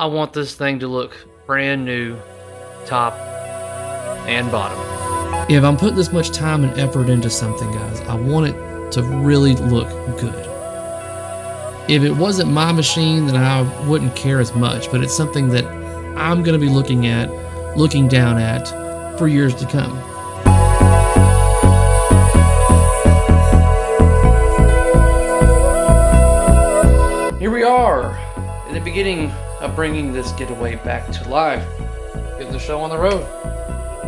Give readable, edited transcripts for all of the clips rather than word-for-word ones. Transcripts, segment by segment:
I want this thing to look brand new, top and bottom. If I'm putting this much time and effort into something, guys, I want it to really look good. If it wasn't my machine, then I wouldn't care as much, but it's something that I'm going to be looking down at for years to come. Here we are, in the beginning of bringing this getaway back to life, getting the show on the road.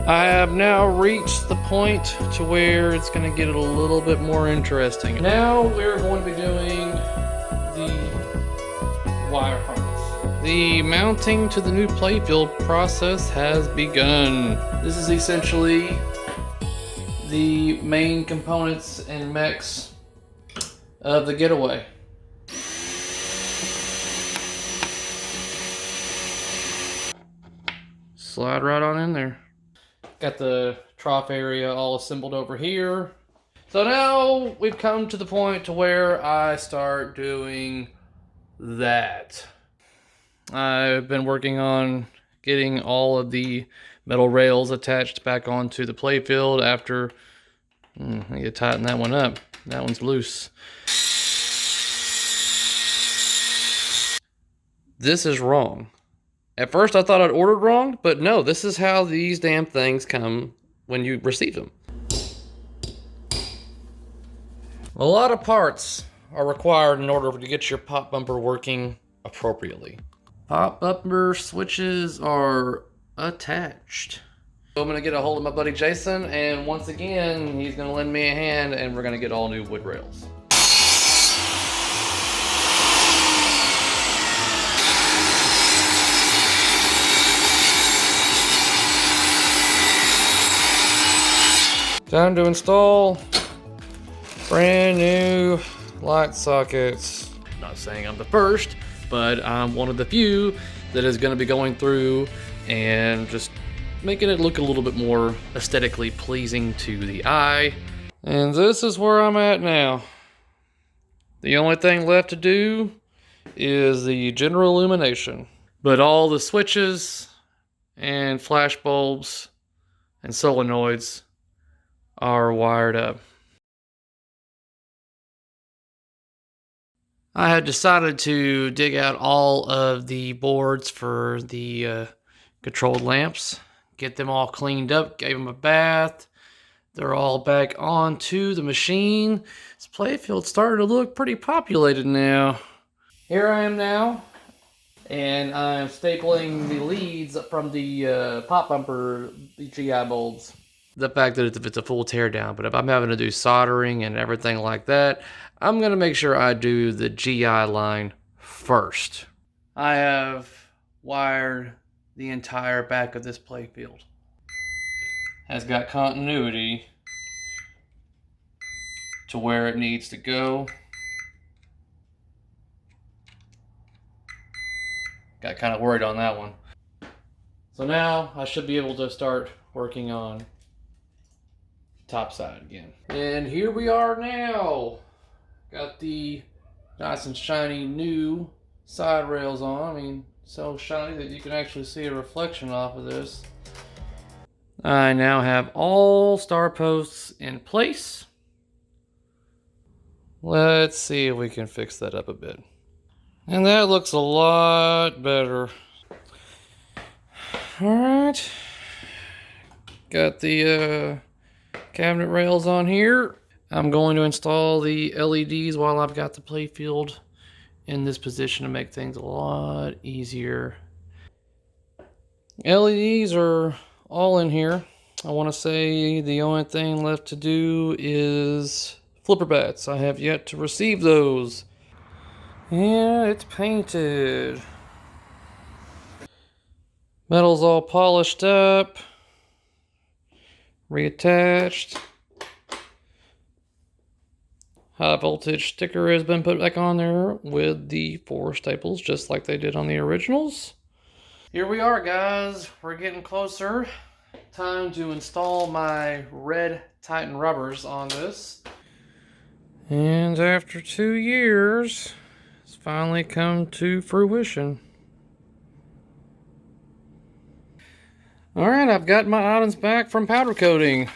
I have now reached the point to where it's going to get a little bit more interesting. Now we're going to be doing the wire harness. The mounting to the new Playfield process has begun. This is essentially the main components and mechs of the Getaway. Slide right on in there. Got the trough area all assembled over here. So now we've come to the point to where I start doing that. I've been working on getting all of the metal rails attached back onto the Playfield after I need to tighten that one up. That one's loose. This is wrong. At first I thought I'd ordered wrong, but no, this is how these damn things come when you receive them. A lot of parts are required in order to get your pop bumper working appropriately. Pop bumper switches are attached. So I'm gonna get a hold of my buddy Jason, and once again, he's gonna lend me a hand, and we're gonna get all new wood rails. Time to install brand new light sockets. Not saying I'm the first, but I'm one of the few that is going to be going through and just making it look a little bit more aesthetically pleasing to the eye. And this is where I'm at now. The only thing left to do is the general illumination. But all the switches and flash bulbs and solenoids are wired up. I had decided to dig out all of the boards for the controlled lamps, get them all cleaned up, gave them a bath. They're all back onto the machine. This Playfield's starting to look pretty populated now. Here I am now, and I'm stapling the leads from the pop bumper, the GI bulbs. The fact that it's a full teardown, but if I'm having to do soldering and everything like that, I'm going to make sure I do the GI line first. I have wired the entire back of this Playfield. Has got continuity to where it needs to go. Got kind of worried on that one. So now I should be able to start working on top side again. And here we are now. Got the nice and shiny new side rails on. I mean, so shiny that you can actually see a reflection off of this. I now have all star posts in place. Let's see if we can fix that up a bit. And that looks a lot better. All right. Got the cabinet rails on here. I'm going to install the LEDs while I've got the Playfield in this position to make things a lot easier. LEDs are all in here. I want to say the only thing left to do is flipper bats. I have yet to receive those. Yeah, it's painted. Metal's all polished up. Reattached. High voltage sticker has been put back on there with the 4 staples, just like they did on the originals. Here we are, guys. We're getting closer. Time to install my red Titan rubbers on this. And after 2 years, it's finally come to fruition. Alright, I've got my items back from powder coating.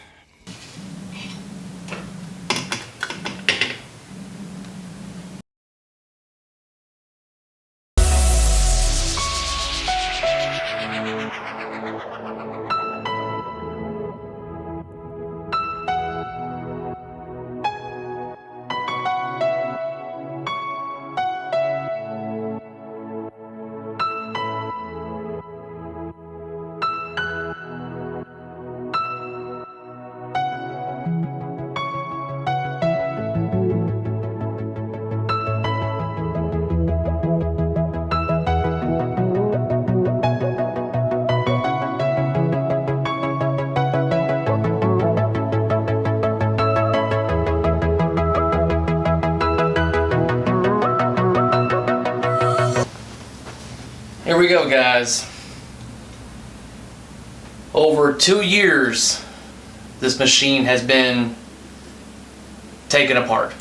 Here we go, guys. Over 2 years, this machine has been taken apart.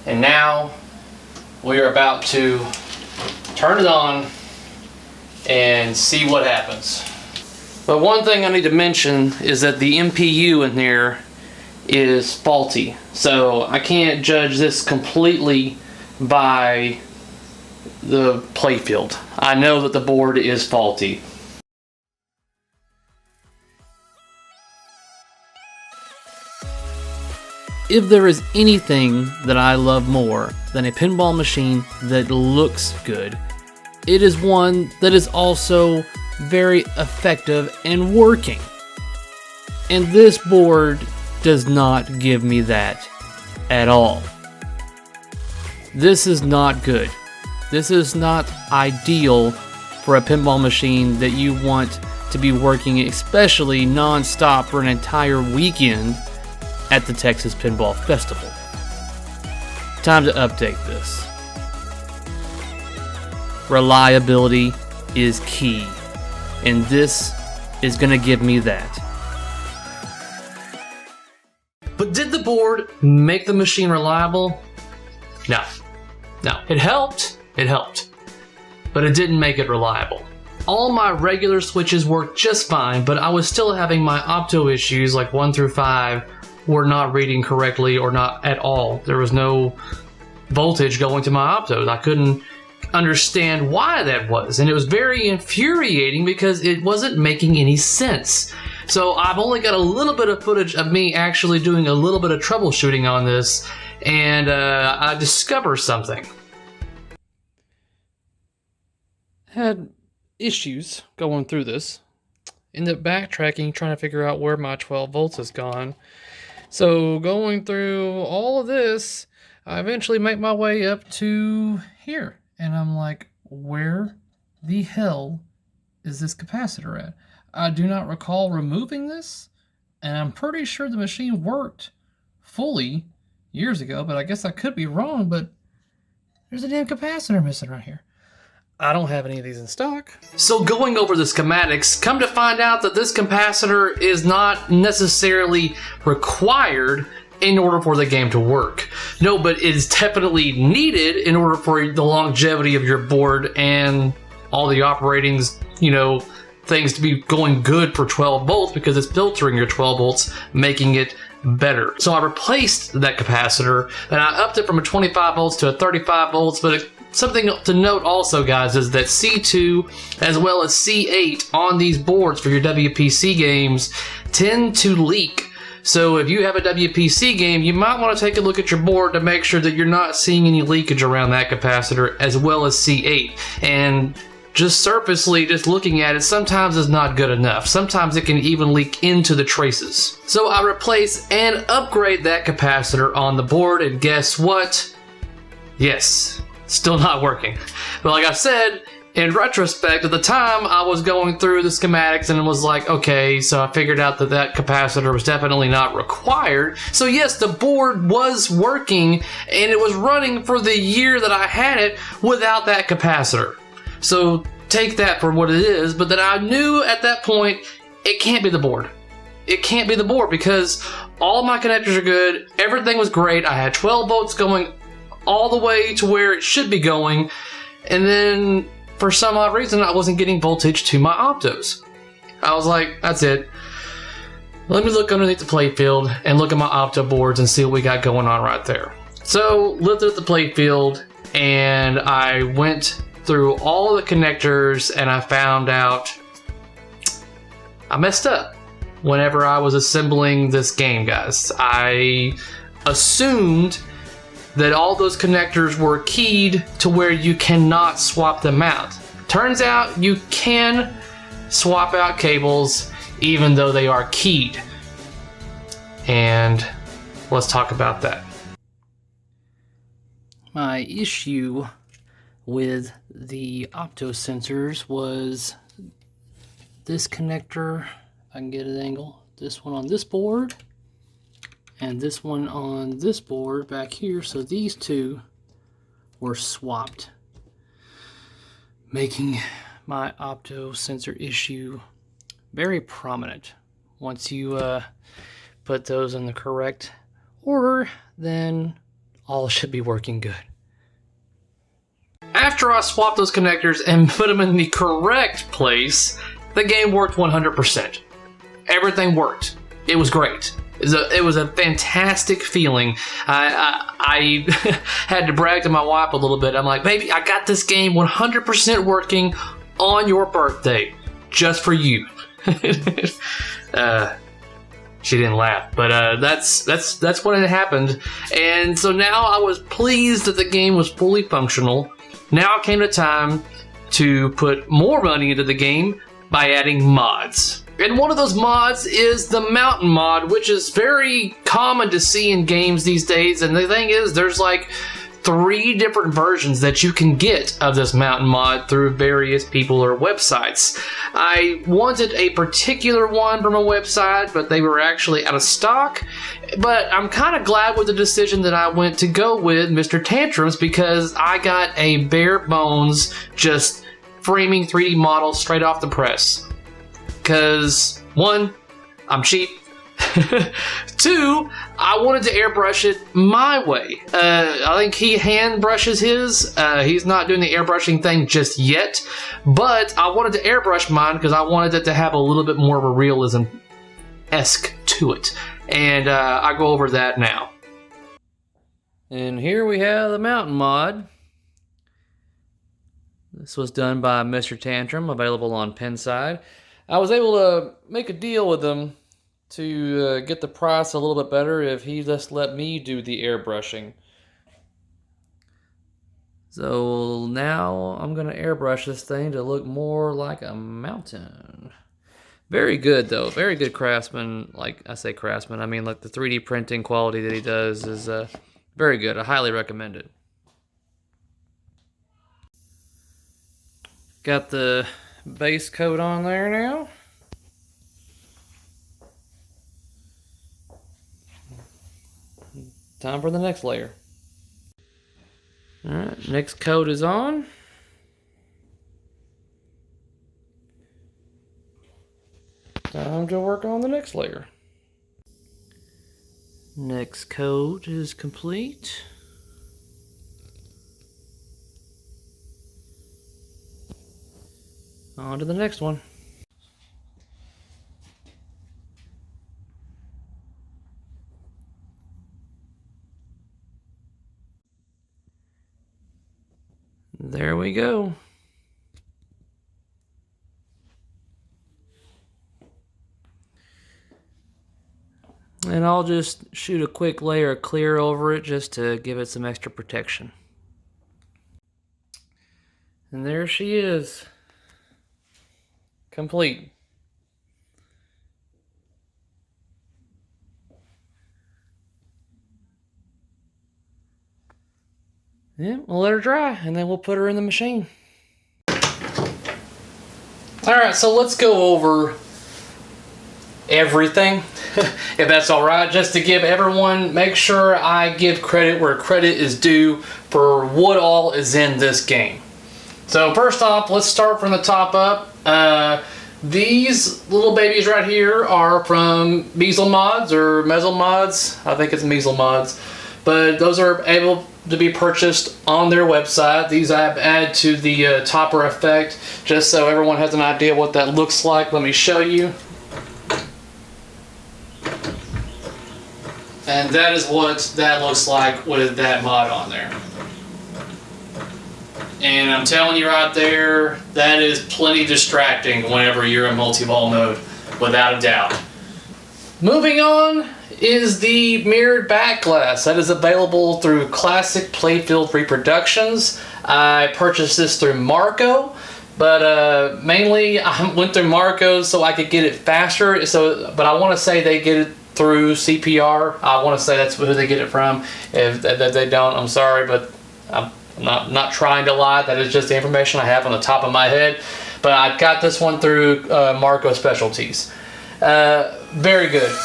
And now we are about to turn it on and see what happens. But one thing I need to mention is that the MPU in there is faulty. So I can't judge this completely by the Playfield. I know that the board is faulty. If there is anything that I love more than a pinball machine that looks good, it is one that is also very effective and working. And this board does not give me that at all. This is not good. This is not ideal for a pinball machine that you want to be working especially non-stop for an entire weekend at the Texas Pinball Festival. Time to update this. Reliability is key, and this is going to give me that. But did the board make the machine reliable? No. No. It helped. It helped. But it didn't make it reliable. All my regular switches worked just fine, but I was still having my opto issues, like 1 through 5 were not reading correctly or not at all. There was no voltage going to my optos. I couldn't understand why that was, and it was very infuriating because it wasn't making any sense. So I've only got a little bit of footage of me actually doing a little bit of troubleshooting on this, and I discovered something. Had issues going through this. Ended up backtracking, trying to figure out where my 12 volts has gone. So going through all of this, I eventually make my way up to here. And I'm like, where the hell is this capacitor at? I do not recall removing this, and I'm pretty sure the machine worked fully years ago, but I guess I could be wrong, but there's a damn capacitor missing right here. I don't have any of these in stock. So going over the schematics, come to find out that this capacitor is not necessarily required in order for the game to work. No, but it is definitely needed in order for the longevity of your board and all the operating's, things to be going good for 12 volts because it's filtering your 12 volts, making it better. So I replaced that capacitor and I upped it from a 25 volts to a 35 volts, but something to note also, guys, is that C2 as well as C8 on these boards for your WPC games tend to leak. So if you have a WPC game, you might want to take a look at your board to make sure that you're not seeing any leakage around that capacitor as well as C8. And just surfacely, just looking at it, sometimes is not good enough. Sometimes it can even leak into the traces. So I replace and upgrade that capacitor on the board, and guess what? Yes, still not working. But like I said, in retrospect, at the time I was going through the schematics and it was like, okay, so I figured out that that capacitor was definitely not required. So yes, the board was working and it was running for the year that I had it without that capacitor. So take that for what it is, but then I knew at that point, it can't be the board. It can't be the board because all my connectors are good, everything was great, I had 12 volts going all the way to where it should be going, and then for some odd reason I wasn't getting voltage to my optos. I was like, that's it. Let me look underneath the playfield and look at my opto boards and see what we got going on right there. So lifted up the playfield and I went through all the connectors and I found out I messed up whenever I was assembling this game, guys. I assumed that all those connectors were keyed to where you cannot swap them out. Turns out you can swap out cables even though they are keyed. And let's talk about that. My issue with the opto sensors was this connector, if I can get an angle, this one on this board and this one on this board back here. So these two were swapped, making my opto sensor issue very prominent. Once you put those in the correct order, then all should be working good. After I swapped those connectors and put them in the correct place, the game worked 100%. Everything worked. It was great. It was a fantastic feeling. I had to brag to my wife a little bit. I'm like, baby, I got this game 100% working on your birthday, just for you. She didn't laugh, but that's when it happened. And so now I was pleased that the game was fully functional. Now came the time to put more money into the game by adding mods. And one of those mods is the mountain mod, which is very common to see in games these days. And the thing is, there's like 3 different versions that you can get of this mountain mod through various people or websites. I wanted a particular one from a website, but they were actually out of stock. But I'm kind of glad with the decision that I went to go with Mr. Tantrums, because I got a bare bones, just framing 3D model straight off the press. Because 1, I'm cheap. 2, I wanted to airbrush it my way. I think he hand brushes his. He's not doing the airbrushing thing just yet, but I wanted to airbrush mine because I wanted it to have a little bit more of a realism-esque to it. And I'll go over that now. And here we have the mountain mod. This was done by Mr. Tantrum, available on Pinside. I was able to make a deal with him to get the price a little bit better if he just let me do the airbrushing. So now I'm going to airbrush this thing to look more like a mountain. Very good though, very good craftsman. Like I say craftsman, I mean like the 3D printing quality that he does is very good. I highly recommend it. Got the base coat on there now. Time for the next layer. Alright, next coat is on. Time to work on the next layer. Next coat is complete. On to the next one. There we go. And I'll just shoot a quick layer of clear over it just to give it some extra protection. And there she is. Complete. Yeah, we'll let her dry and then we'll put her in the machine. Alright, so let's go over everything, if that's alright, just to give everyone, make sure I give credit where credit is due for what all is in this game. So first off, let's start from the top up. These little babies right here are from Measle Mods or Measle Mods. I think it's Measle Mods. But those are to be purchased on their website. These I've added to the topper effect just so everyone has an idea what that looks like. Let me show you. And that is what that looks like with that mod on there. And I'm telling you right there, that is plenty distracting whenever you're in multi-ball mode, without a doubt. Moving on is the mirrored back glass that is available through Classic Playfield Reproductions. I purchased this through Marco, but mainly I went through Marco so I could get it faster. But I want to say they get it through CPR. I want to say that's who they get it from. If they don't, I'm sorry, but I'm not trying to lie. That is just the information I have on the top of my head. But I got this one through Marco Specialties. Very good.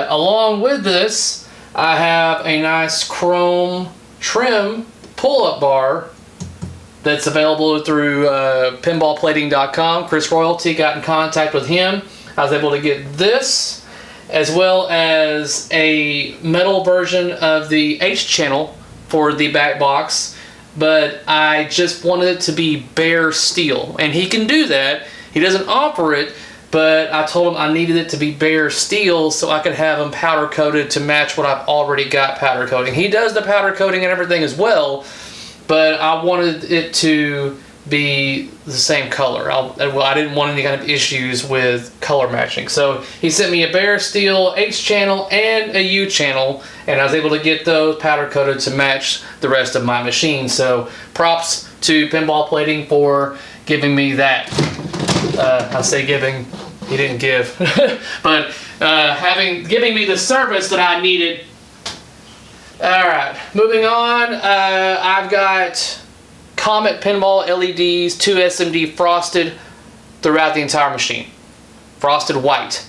Along with this, I have a nice chrome trim pull-up bar that's available through pinballplating.com. Chris Royalty, got in contact with him. I was able to get this, as well as a metal version of the H channel for the back box, but I just wanted it to be bare steel, and he can do that. He doesn't offer it, but I told him I needed it to be bare steel so I could have them powder coated to match what I've already got powder coating. He does the powder coating and everything as well, but I wanted it to be the same color. I didn't want any kind of issues with color matching. So he sent me a bare steel H channel and a U channel, and I was able to get those powder coated to match the rest of my machine. So props to Pinball Plating for giving me that. I say giving, he didn't give, but giving me the service that I needed. Alright, moving on, I've got Comet Pinball LEDs, 2 SMD frosted throughout the entire machine. Frosted white.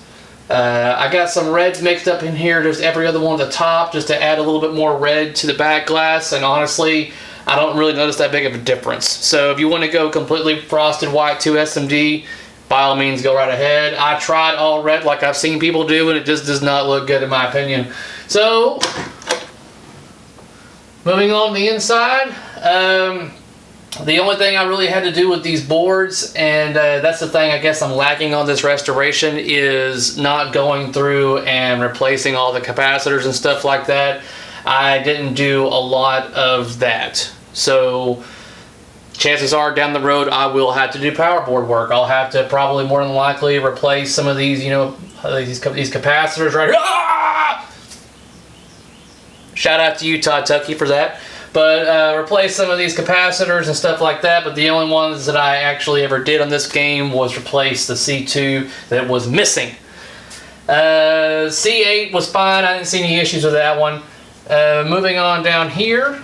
I got some reds mixed up in here, just every other one at the top, just to add a little bit more red to the back glass, and honestly, I don't really notice that big of a difference. So if you want to go completely frosted white 2 SMD, by all means go right ahead. I tried all red like I've seen people do, and it just does not look good in my opinion. So, moving on to the inside, the only thing I really had to do with these boards, and that's the thing I guess I'm lacking on this restoration, is not going through and replacing all the capacitors and stuff like that. I didn't do a lot of that. So chances are down the road I will have to do power board work. I'll have to probably more than likely replace some of these, you know, these capacitors right here. Ah! Shout out to you, Todd Tucky, for that. But replace some of these capacitors and stuff like that. But the only ones that I actually ever did on this game was replace the C2 that was missing. C8 was fine. I didn't see any issues with that one. Moving on down here,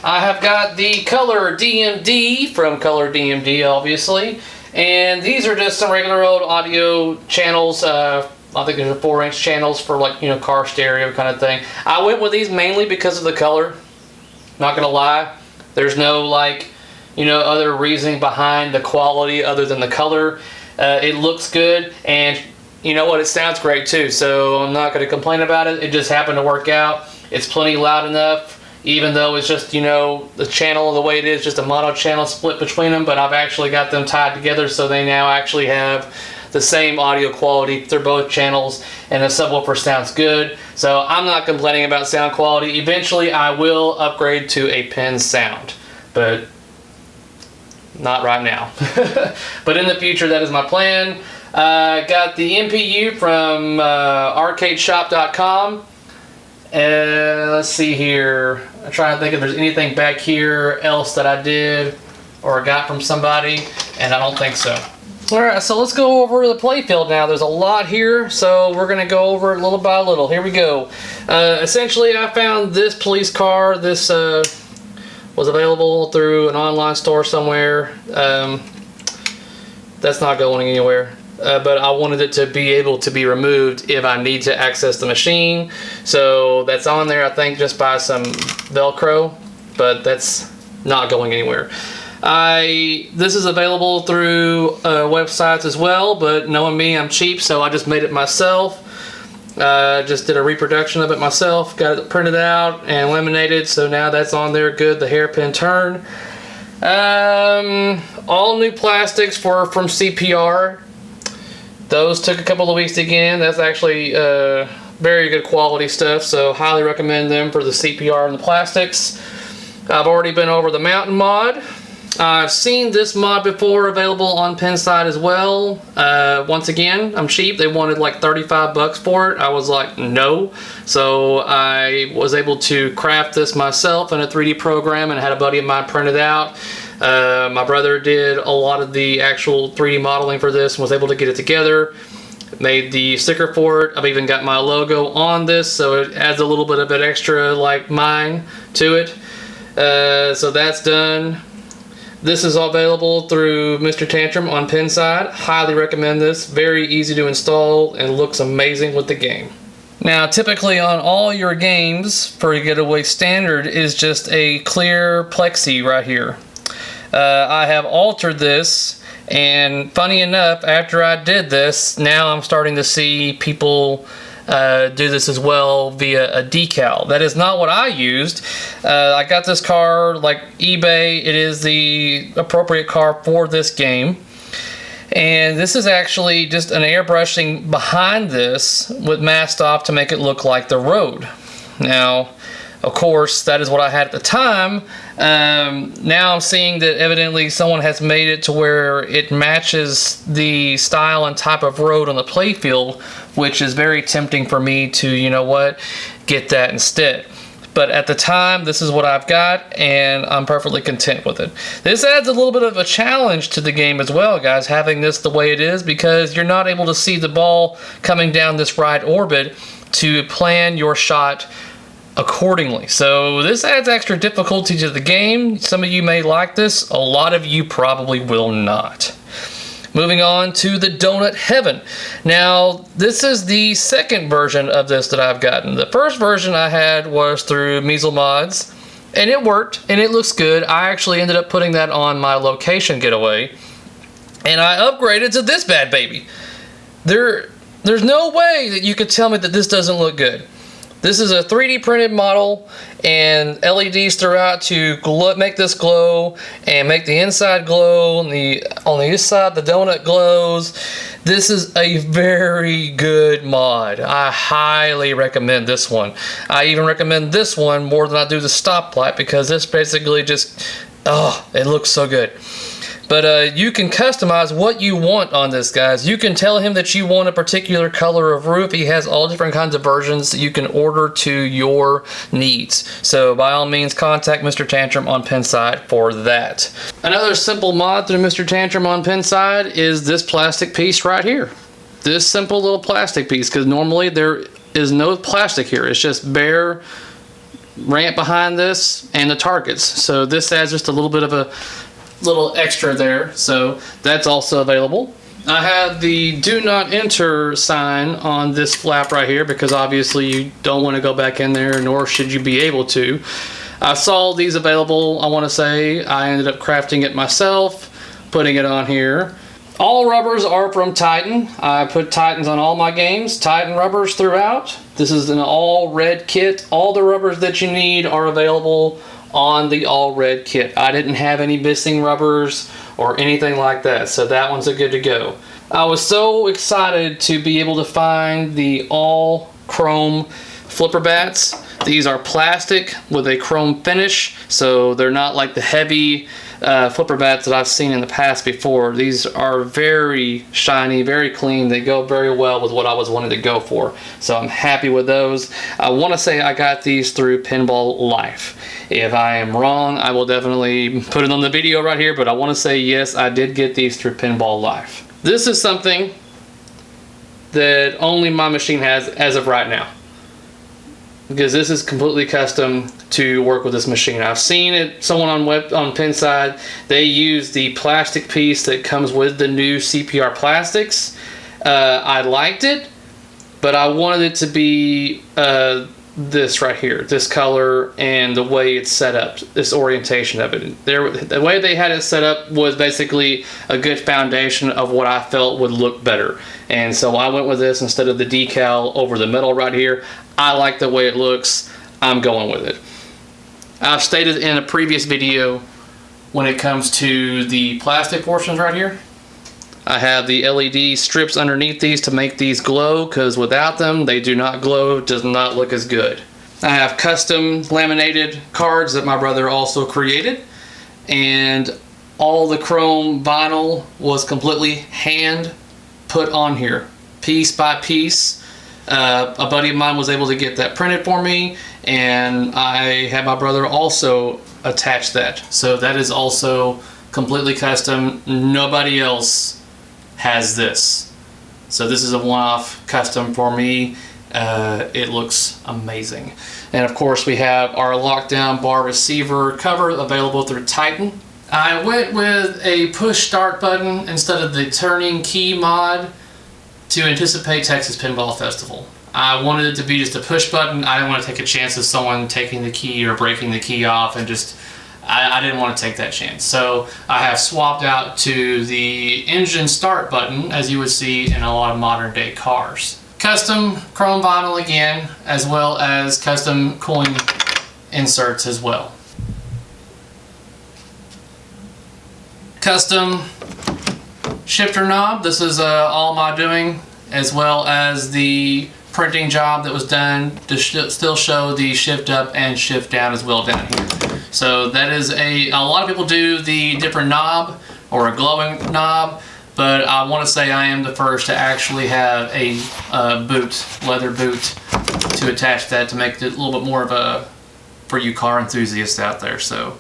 I have got the Color DMD from Color DMD, obviously, and these are just some regular old audio channels. I think they're 4-inch channels for, like, you know, car stereo kind of thing. I went with these mainly because of the color. Not gonna lie, there's no, like, you know, other reasoning behind the quality other than the color. It looks good, and you know what, it sounds great too, so I'm not going to complain about it. It just happened to work out. It's plenty loud enough, even though it's just, you know, the channel the way it is, just a mono channel split between them, but I've actually got them tied together so they now actually have the same audio quality through both channels, and the subwoofer sounds good. So I'm not complaining about sound quality. Eventually I will upgrade to a Pen sound, but not right now. But in the future, that is my plan. Got the MPU from arcadeshop.com. Let's see here. I'm trying to think if there's anything back here else that I did or got from somebody, and I don't think so. Alright, so let's go over the Playfield now. There's a lot here, so we're going to go over it little by little. Here we go. Essentially, I found this police car. This was available through an online store somewhere. That's not going anywhere. But I wanted it to be able to be removed if I need to access the machine. So that's on there, I think, just by some Velcro. But that's not going anywhere. This is available through websites as well, but knowing me, I'm cheap, so I just made it myself. Just did a reproduction of it myself, got it printed out and laminated, so now that's on there good, the hairpin turn. All new plastics from CPR. Those took a couple of weeks to get in. That's actually very good quality stuff, so highly recommend them for the CPR and the plastics. I've already been over the mountain mod. I've seen this mod before available on Pinside as well. Once again, I'm cheap. They wanted like 35 bucks for it. I was like, no. So I was able to craft this myself in a 3D program and had a buddy of mine print it out. My brother did a lot of the actual 3D modeling for this and was able to get it together. Made the sticker for it. I've even got my logo on this, so it adds a little bit of an extra like mine to it. So that's done. This is available through Mr. Tantrum on Pinside. Highly recommend this. Very easy to install and looks amazing with the game. Now, typically on all your games for Getaway standard is just a clear plexi right here. I have altered this, and funny enough, after I did this, now I'm starting to see people do this as well via a decal. That is not what I used. I got this car like eBay. It is the appropriate car for this game. And this is actually just an airbrushing behind this with masked off to make it look like the road. Now, of course, that is what I had at the time. Now I'm seeing that evidently someone has made it to where it matches the style and type of road on the Playfield, which is very tempting for me to, you know what, get that instead. But at the time, this is what I've got, and I'm perfectly content with it. This adds a little bit of a challenge to the game as well, guys, having this the way it is, because you're not able to see the ball coming down this right orbit to plan your shot accordingly. So this adds extra difficulty to the game. Some of you may like this, a lot of you probably will not. Moving on to the Donut Heaven. Now, this is the second version of this that I've gotten. The first version I had was through Measle Mods, and it worked, and it looks good. I actually ended up putting that on my location getaway, and I upgraded to this bad baby. There's no way that you could tell me that this doesn't look good. This is a 3D printed model and LEDs throughout to make this glow and make the inside glow. On the inside, the donut glows. This is a very good mod. I highly recommend this one. I even recommend this one more than I do the stoplight, because this basically just, oh, it looks so good. But you can customize what you want on this, guys. You can tell him that you want a particular color of roof. He has all different kinds of versions that you can order to your needs. So by all means, contact Mr. Tantrum on Pinside for that. Another simple mod through Mr. Tantrum on Pinside is this plastic piece right here. This simple little plastic piece, because normally there is no plastic here. It's just bare ramp behind this and the targets. So this adds just a little bit of a little extra there, so that's also available. I have the do not enter sign on this flap right here, because obviously you don't want to go back in there, nor should you be able to. I saw these available, I want to say. I ended up crafting it myself, putting it on here. All rubbers are from Titan. I put Titans on all my games, Titan rubbers throughout. This is an all red kit. All the rubbers that you need are available on the all red kit. I didn't have any missing rubbers or anything like that, so that one's a good to go. I was so excited to be able to find the all chrome flipper bats. These are plastic with a chrome finish, so they're not like the heavy flipper bats that I've seen in the past before. These are very shiny, very clean. They go very well with what I was wanting to go for, so I'm happy with those. I want to say I got these through Pinball Life. If I am wrong, I will definitely put it on the video right here, but I want to say yes, I did get these through Pinball Life. This is something that only my machine has as of right now, because this is completely custom to work with this machine. I've seen it, someone on Pinside, they use the plastic piece that comes with the new CPR plastics. I liked it, but I wanted it to be this right here, this color, and the way it's set up, this orientation of it. The way they had it set up was basically a good foundation of what I felt would look better. And so I went with this instead of the decal over the metal right here. I like the way it looks. I'm going with it. I've stated in a previous video, when it comes to the plastic portions right here, I have the LED strips underneath these to make these glow, because without them they do not glow, does not look as good. I have custom laminated cards that my brother also created, and all the chrome vinyl was completely hand put on here, piece by piece. A buddy of mine was able to get that printed for me, and I had my brother also attach that. So that is also completely custom. Nobody else has this. So this is a one-off custom for me. It looks amazing. And of course we have our lockdown bar receiver cover available through Titan. I went with a push start button instead of the turning key mod to anticipate Texas Pinball Festival. I wanted it to be just a push button. I didn't want to take a chance of someone taking the key or breaking the key off, and just I didn't want to take that chance. So I have swapped out to the engine start button, as you would see in a lot of modern day cars. Custom chrome vinyl again, as well as custom cooling inserts as well. Custom shifter knob. This is all my doing, as well as the printing job that was done to still show the shift up and shift down as well down here. So that is a lot of people do the different knob or a glowing knob, but I want to say I am the first to actually have a leather boot to attach that, to make it a little bit more of a, for you car enthusiasts out there. So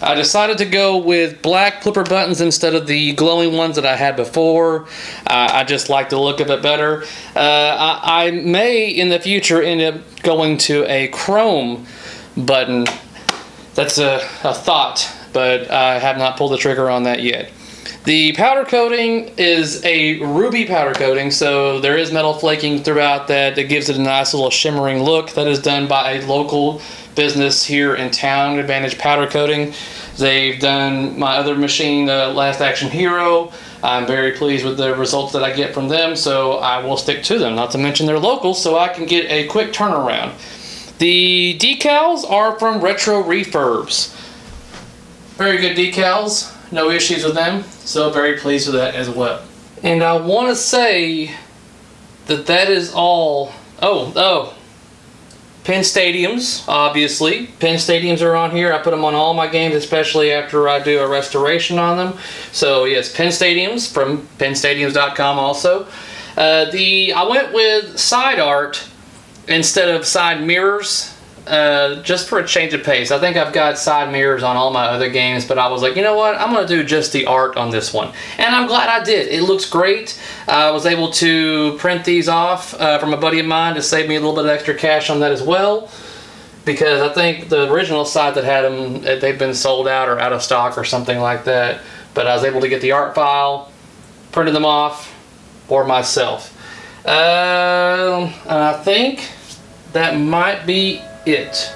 I decided to go with black flipper buttons instead of the glowing ones that I had before. I just like the look of it better. I may in the future end up going to a chrome button. That's a thought, but I have not pulled the trigger on that yet. The powder coating is a ruby powder coating, so there is metal flaking throughout that. It gives it a nice little shimmering look. That is done by a local business here in town, Advantage Powder Coating. They've done my other machine, the Last Action Hero. I'm very pleased with the results that I get from them, so I will stick to them. Not to mention they're local, so I can get a quick turnaround. The decals are from Retro Refurbs. Very good decals, no issues with them, so very pleased with that as well. And I want to say that that is all. Pin stadiums, obviously. Pin stadiums are on here. I put them on all my games, especially after I do a restoration on them. So yes, pin stadiums from pinstadiums.com also. I went with side art instead of side mirrors, just for a change of pace. I think I've got side mirrors on all my other games, but I was like, you know what, I'm going to do just the art on this one. And I'm glad I did. It looks great. I was able to print these off from a buddy of mine to save me a little bit of extra cash on that as well, because I think the original site that had them, they've been sold out or out of stock or something like that. But I was able to get the art file, printed them off for myself. And I think that might be it.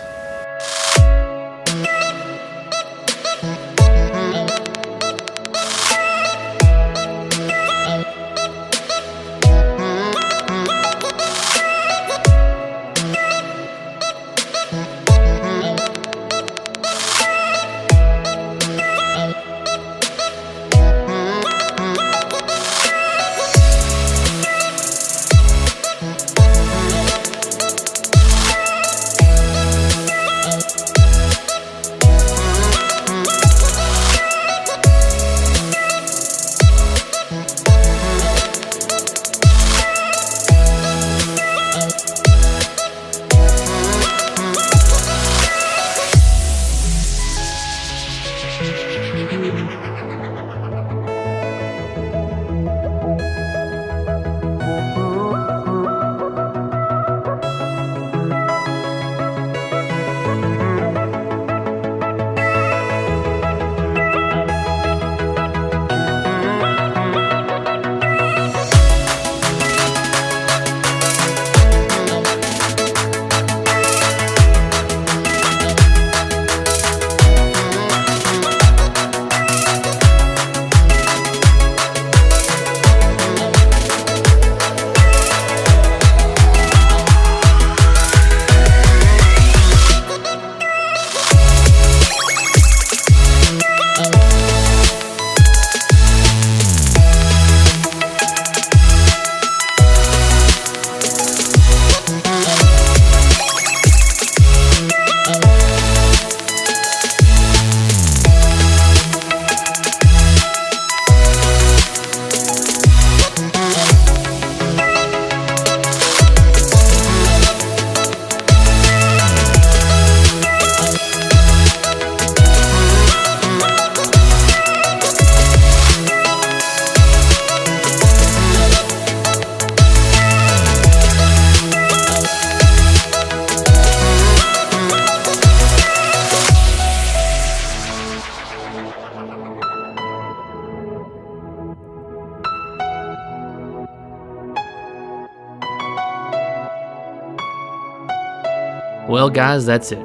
Well guys, that's it.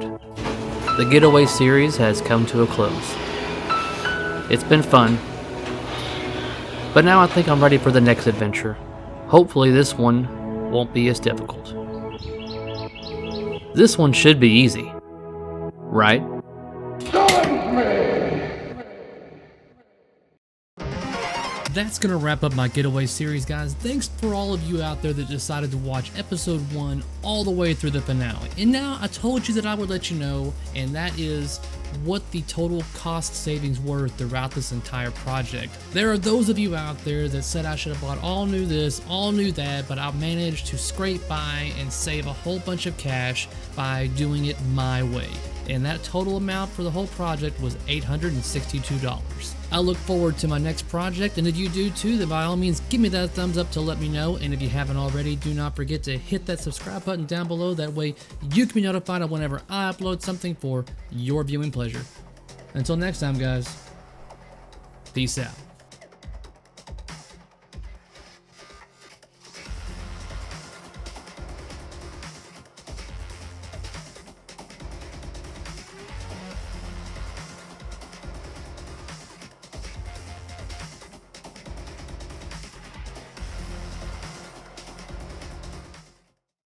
The Getaway series has come to a close. It's been fun, but now I think I'm ready for the next adventure. Hopefully this one won't be as difficult. This one should be easy, right? That's going to wrap up my Getaway series, guys. Thanks for all of you out there that decided to watch episode 1 all the way through the finale. And now I told you that I would let you know, and that is what the total cost savings were throughout this entire project. There are those of you out there that said I should have bought all new this, all new that, but I managed to scrape by and save a whole bunch of cash by doing it my way. And that total amount for the whole project was $862. I look forward to my next project, and if you do too, then by all means give me that thumbs up to let me know. And if you haven't already, do not forget to hit that subscribe button down below. That way you can be notified of whenever I upload something for your viewing pleasure. Until next time, guys, peace out.